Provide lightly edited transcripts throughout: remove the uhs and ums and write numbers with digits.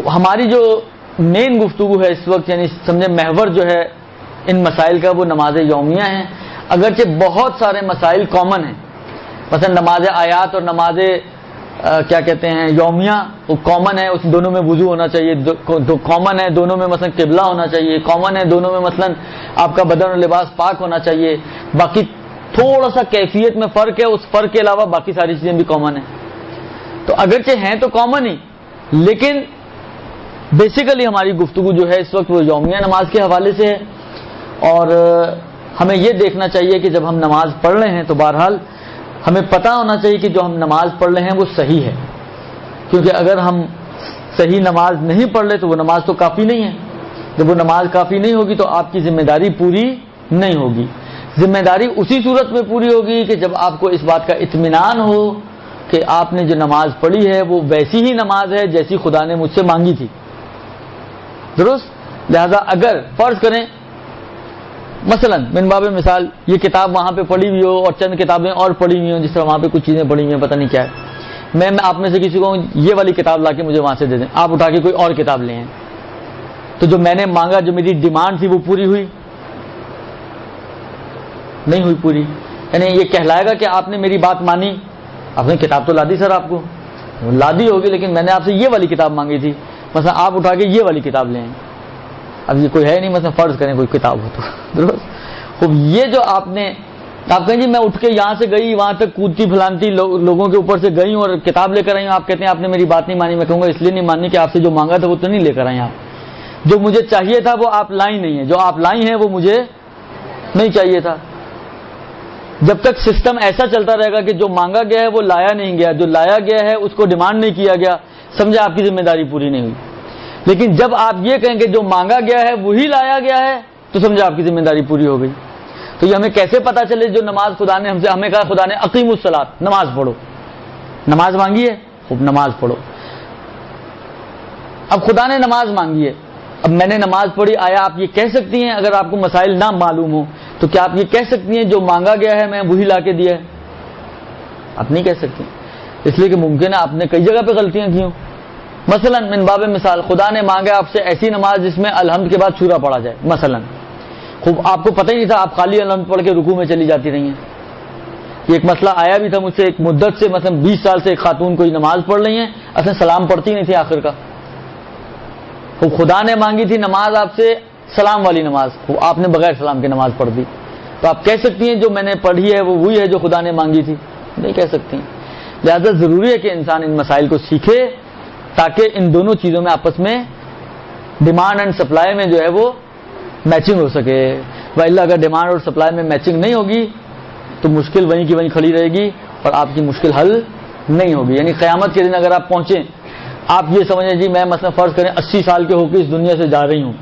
ہماری جو مین گفتگو ہے اس وقت، یعنی سمجھے محور جو ہے ان مسائل کا، وہ نماز یومیہ ہیں. اگرچہ بہت سارے مسائل کامن ہیں، مثلا نماز آیات اور نماز کیا کہتے ہیں یومیہ، وہ کامن ہے، اس دونوں میں وضو ہونا چاہیے، کامن ہے دونوں میں مثلا قبلہ ہونا چاہیے، کامن ہے دونوں میں مثلا آپ کا بدن اور لباس پاک ہونا چاہیے. باقی تھوڑا سا کیفیت میں فرق ہے، اس فرق کے علاوہ باقی ساری چیزیں بھی کامن ہیں. تو اگرچہ ہیں تو کامن ہی، لیکن بیسیکلی ہماری گفتگو جو ہے اس وقت وہ یومیہ نماز کے حوالے سے ہے. اور ہمیں یہ دیکھنا چاہیے کہ جب ہم نماز پڑھ رہے ہیں تو بہرحال ہمیں پتہ ہونا چاہیے کہ جو ہم نماز پڑھ رہے ہیں وہ صحیح ہے، کیونکہ اگر ہم صحیح نماز نہیں پڑھ رہے تو وہ نماز تو کافی نہیں ہے. جب وہ نماز کافی نہیں ہوگی تو آپ کی ذمہ داری پوری نہیں ہوگی. ذمہ داری اسی صورت میں پوری ہوگی کہ جب آپ کو اس بات کا اطمینان ہو کہ آپ نے جو نماز پڑھی ہے وہ ویسی ہی نماز ہے جیسی خدا نے مجھ سے مانگی تھی. درست؟ لہذا اگر فرض کریں مثلا من باب مثال یہ کتاب وہاں پہ پڑھی ہوئی ہو اور چند کتابیں اور پڑھی ہوئی ہوں، جس طرح وہاں پہ کچھ چیزیں پڑھی ہوئی ہیں پتہ نہیں کیا ہے، میں آپ میں سے کسی کو یہ والی کتاب لا کے مجھے وہاں سے دے دیں، آپ اٹھا کے کوئی اور کتاب لے آئیں، تو جو میں نے مانگا، جو میری ڈیمانڈ تھی وہ پوری ہوئی؟ نہیں ہوئی پوری. یعنی یہ کہلائے گا کہ آپ نے میری بات مانی. آپ نے کتاب تو لا دی سر، آپ کو لا دی ہوگی، لیکن میں نے آپ سے یہ والی کتاب مانگی تھی، مثلا آپ اٹھا کے یہ والی کتاب لیں. اب یہ کوئی ہے نہیں، مثلا فرض کریں کوئی کتاب ہو تو درست. خوب یہ جو آپ کہیں جی میں اٹھ کے یہاں سے گئی وہاں تک کودتی پھلانتی لوگوں کے اوپر سے گئی اور کتاب لے کر آئی ہوں، آپ کہتے ہیں آپ نے میری بات نہیں مانی. میں کہوں گا اس لیے نہیں مانی کہ آپ سے جو مانگا تھا وہ تو نہیں لے کر آئی آپ. جو مجھے چاہیے تھا وہ آپ لائی نہیں ہے، جو آپ لائی ہیں وہ مجھے نہیں چاہیے تھا. جب تک سسٹم ایسا چلتا رہے گا کہ جو مانگا گیا ہے وہ لایا نہیں گیا، جو لایا گیا ہے اس کو ڈیمانڈ نہیں کیا گیا، سمجھے آپ کی ذمہ داری پوری نہیں ہوئی. لیکن جب آپ یہ کہیں کہ جو مانگا گیا ہے وہی لایا گیا ہے تو سمجھے آپ کی ذمہ داری پوری ہو گئی. تو یہ ہمیں کیسے پتا چلے؟ جو نماز خدا نے ہمیں کہا، خدا نے اقیموا الصلاۃ، نماز پڑھو، نماز مانگی ہے، خوب نماز پڑھو. اب خدا نے نماز مانگی ہے، اب میں نے نماز پڑھی، آیا آپ یہ کہہ سکتی ہیں اگر آپ کو مسائل نہ معلوم ہو تو کیا آپ یہ کہہ سکتی ہیں جو مانگا گیا ہے میں وہی لا کے دیا ہے؟ آپ نہیں کہہ سکتی، اس لیے کہ ممکن ہے آپ نے کئی جگہ پہ غلطیاں کی ہوں. مثلا من باب مثال خدا نے مانگا آپ سے ایسی نماز جس میں الحمد کے بعد سورہ پڑھا جائے مثلا. خوب آپ کو پتہ ہی نہیں تھا، آپ خالی الحمد پڑھ کے رکوع میں چلی جاتی رہی ہیں. یہ ایک مسئلہ آیا بھی تھا مجھ سے ایک مدت سے، مثلا 20 سال سے ایک خاتون کوئی نماز پڑھ رہی ہیں، اصل سلام پڑھتی نہیں تھی آخر کا. خوب خدا نے مانگی تھی نماز آپ سے سلام والی نماز، خوب آپ نے بغیر سلام کی نماز پڑھ دی. تو آپ کہہ سکتی ہیں جو میں نے پڑھی ہے وہ وہی ہے جو خدا نے مانگی تھی؟ نہیں کہہ سکتی. لہذا ضروری ہے کہ انسان ان مسائل کو سیکھے تاکہ ان دونوں چیزوں میں آپس میں ڈیمانڈ اینڈ سپلائی میں جو ہے وہ میچنگ ہو سکے. وإلا اگر ڈیمانڈ اور سپلائی میں میچنگ نہیں ہوگی تو مشکل وہیں کی وہیں کھڑی رہے گی اور آپ کی مشکل حل نہیں ہوگی. یعنی قیامت کے دن اگر آپ پہنچیں، آپ یہ سمجھیں جی میں مثلا فرض کریں 80 سال کے ہو کے اس دنیا سے جا رہی ہوں،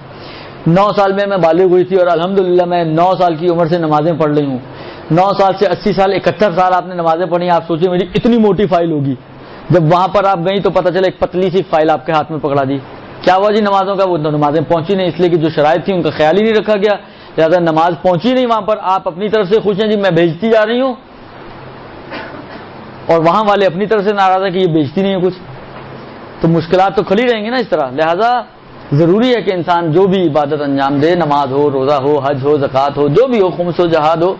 9 سال میں بالغ ہوئی تھی اور الحمدللہ میں 9 سال کی عمر سے نمازیں پڑھ رہی ہوں. 9 سال سے 80 سال 71 سال آپ نے نمازیں پڑھی، آپ سوچیں میری اتنی موٹی فائل ہوگی. جب وہاں پر آپ گئیں تو پتہ چلا ایک پتلی سی فائل آپ کے ہاتھ میں پکڑا دی. کیا ہوا جی نمازوں کا؟ وہ نمازیں پہنچی نہیں، اس لیے کہ جو شرائط تھی ان کا خیال ہی نہیں رکھا گیا، لہٰذا نماز پہنچی نہیں وہاں پر. آپ اپنی طرف سے خوش ہیں جی میں بھیجتی جا رہی ہوں، اور وہاں والے اپنی طرف سے ناراض ہے کہ یہ بھیجتی نہیں ہے کچھ. تو مشکلات تو کھلی رہیں گی نا اس طرح. لہذا ضروری ہے کہ انسان جو بھی عبادت انجام دے، نماز ہو، روزہ ہو، حج ہو، زکوٰۃ ہو، جو بھی ہو، خمس ہو، جہاد ہو،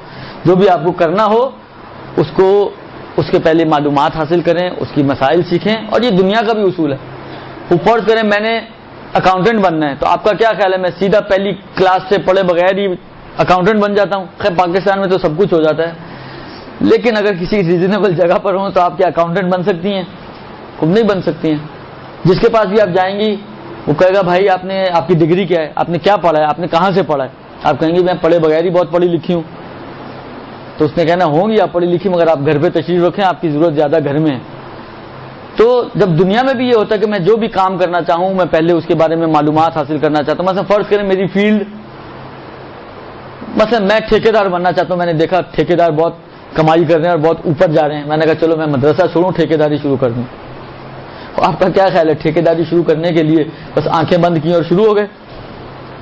جو بھی آپ کو کرنا ہو اس کے پہلے معلومات حاصل کریں، اس کی مسائل سیکھیں. اور یہ دنیا کا بھی اصول ہے. فرض کریں میں نے اکاؤنٹنٹ بننا ہے، تو آپ کا کیا خیال ہے میں سیدھا پہلی کلاس سے پڑھے بغیر ہی اکاؤنٹنٹ بن جاتا ہوں؟ خیر پاکستان میں تو سب کچھ ہو جاتا ہے، لیکن اگر کسی ریزنیبل جگہ پر ہوں تو آپ کیا اکاؤنٹنٹ بن سکتی ہیں؟ خود نہیں بن سکتی ہیں. جس کے پاس بھی آپ جائیں گی وہ کہے گا بھائی آپ کی ڈگری کیا ہے، آپ نے کیا پڑھا ہے، آپ نے کہاں سے پڑھا ہے؟ آپ کہیں گے میں پڑھے بغیر ہی بہت پڑھی لکھی ہوں. تو اس نے کہنا ہوں گی آپ پڑھی لکھی مگر آپ گھر پہ تشریف رکھیں، آپ کی ضرورت زیادہ گھر میں ہے. تو جب دنیا میں بھی یہ ہوتا ہے کہ میں جو بھی کام کرنا چاہوں میں پہلے اس کے بارے میں معلومات حاصل کرنا چاہتا ہوں. مثلا فرض کریں میری فیلڈ، مثلا میں ٹھیکیدار بننا چاہتا ہوں. میں نے دیکھا ٹھیکیدار بہت کمائی کر رہے ہیں اور بہت اوپر جا رہے ہیں، میں نے کہا چلو میں مدرسہ چھوڑوں ٹھیکیداری شروع کر دوں. آپ کا کیا خیال ہے؟ ٹھیکیداری شروع کرنے کے لیے بس آنکھیں بند کی اور شروع ہو گئے؟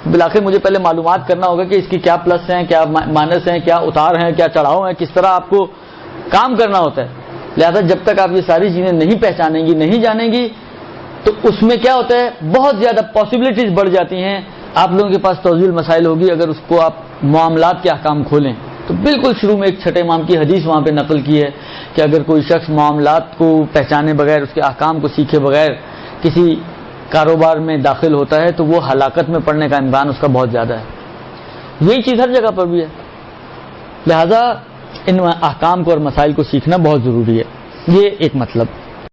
بالآخر مجھے پہلے معلومات کرنا ہوگا کہ اس کی کیا پلس ہیں، کیا مائنس ہیں، کیا اتار ہیں، کیا چڑھاؤ ہیں، کس طرح آپ کو کام کرنا ہوتا ہے. لہذا جب تک آپ یہ ساری چیزیں نہیں پہچانیں گی، نہیں جانیں گی، تو اس میں کیا ہوتا ہے بہت زیادہ پاسبلٹیز بڑھ جاتی ہیں. آپ لوگوں کے پاس توضیح المسائل ہوگی اگر اس کو آپ معاملات کے احکام کھولیں تو بالکل شروع میں ایک چھٹے امام کی حدیث وہاں پہ نقل کی ہے کہ اگر کوئی شخص معاملات کو پہچانے بغیر اس کے احکام کو سیکھے بغیر کسی کاروبار میں داخل ہوتا ہے تو وہ ہلاکت میں پڑنے کا امکان اس کا بہت زیادہ ہے. یہی چیز ہر جگہ پر بھی ہے. لہذا ان احکام کو اور مسائل کو سیکھنا بہت ضروری ہے. یہ ایک مطلب.